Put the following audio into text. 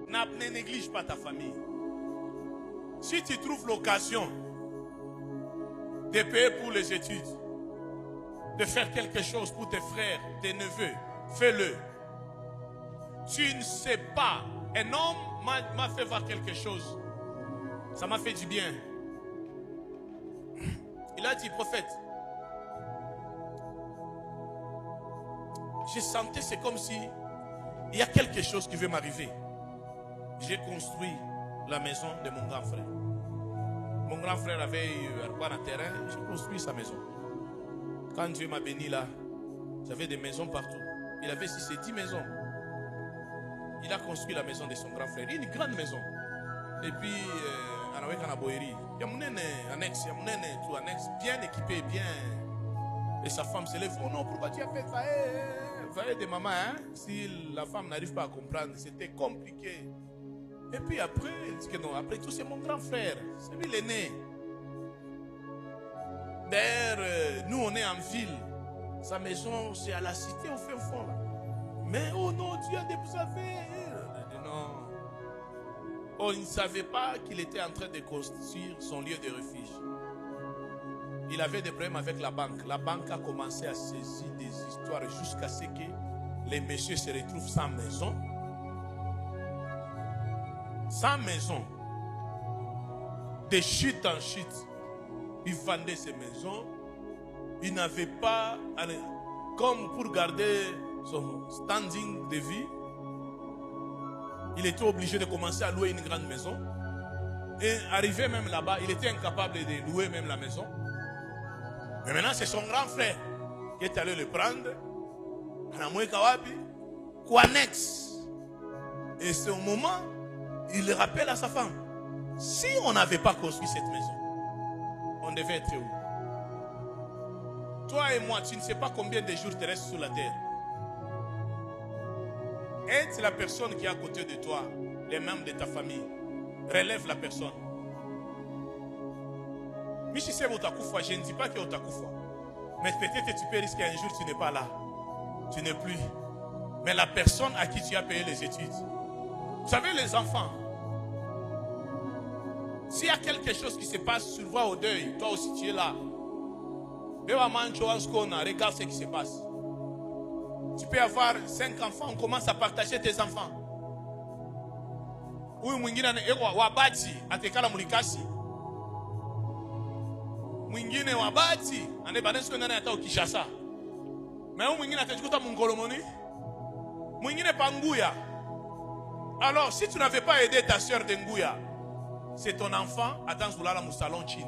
Ne néglige pas ta famille. Si tu trouves l'occasion de payer pour les études, de faire quelque chose pour tes frères, tes neveux, fais-le. Tu ne sais pas. Un homme m'a fait voir quelque chose. Ça m'a fait du bien. Il a dit, prophète, j'ai senti, c'est comme si il y a quelque chose qui veut m'arriver. J'ai construit la maison de mon grand frère. Mon grand frère avait un terrain, j'ai construit sa maison. Quand Dieu m'a béni là, j'avais des maisons partout. Il avait 6 et 10 maisons. Il a construit la maison de son grand frère, une grande maison. Et puis, il y a mon annexe, tout annexe, bien équipé, bien. Et sa femme se lève, oh non, pourquoi tu as fait ça? Vous voyez des mamans, hein? Si la femme n'arrive pas à comprendre, c'était compliqué. Et puis après, elle dit que non, après tout, c'est mon grand frère, c'est lui l'aîné. D'ailleurs, nous, on est en ville. Sa maison, c'est à la cité, au fin fond, là. Mais, oh non, tu as des affaires. Non. Oh, il ne savait pas qu'il était en train de construire son lieu de refuge. Il avait des problèmes avec la banque. La banque a commencé à saisir des histoires jusqu'à ce que les messieurs se retrouvent sans maison. Sans maison. De chute en chute. Il vendait ses maisons. Il n'avait pas, comme pour garder son standing de vie, il était obligé de commencer à louer une grande maison. Et arrivé même là-bas, il était incapable de louer même la maison. Mais maintenant, c'est son grand frère qui est allé le prendre. Annexe. Et c'est au moment, il le rappelle à sa femme. Si on n'avait pas construit cette maison, on devait être où? Toi et moi, tu ne sais pas combien de jours tu restes sur la terre. Aide la personne qui est à côté de toi, les membres de ta famille. Relève la personne. Je ne dis pas que Otakufa. Mais peut-être que tu peux risquer un jour, tu n'es pas là. Tu n'es plus. Mais la personne à qui tu as payé les études. Vous savez, les enfants, s'il y a quelque chose qui se passe, tu le vois au deuil. Toi aussi, tu es là. Regarde ce qui se passe. Tu peux avoir 5 enfants, on commence à partager tes enfants. Huyu mwingine wabati atekala mulikasi. Mwingine wabati anebanesko ndani hata ukishasa. Mais huyu mwingine atajikuta mungolomoni. Mwingine panguya. Alors si tu n'avais pas aidé ta soeur de Nguya, c'est ton enfant attends sur la salon chine.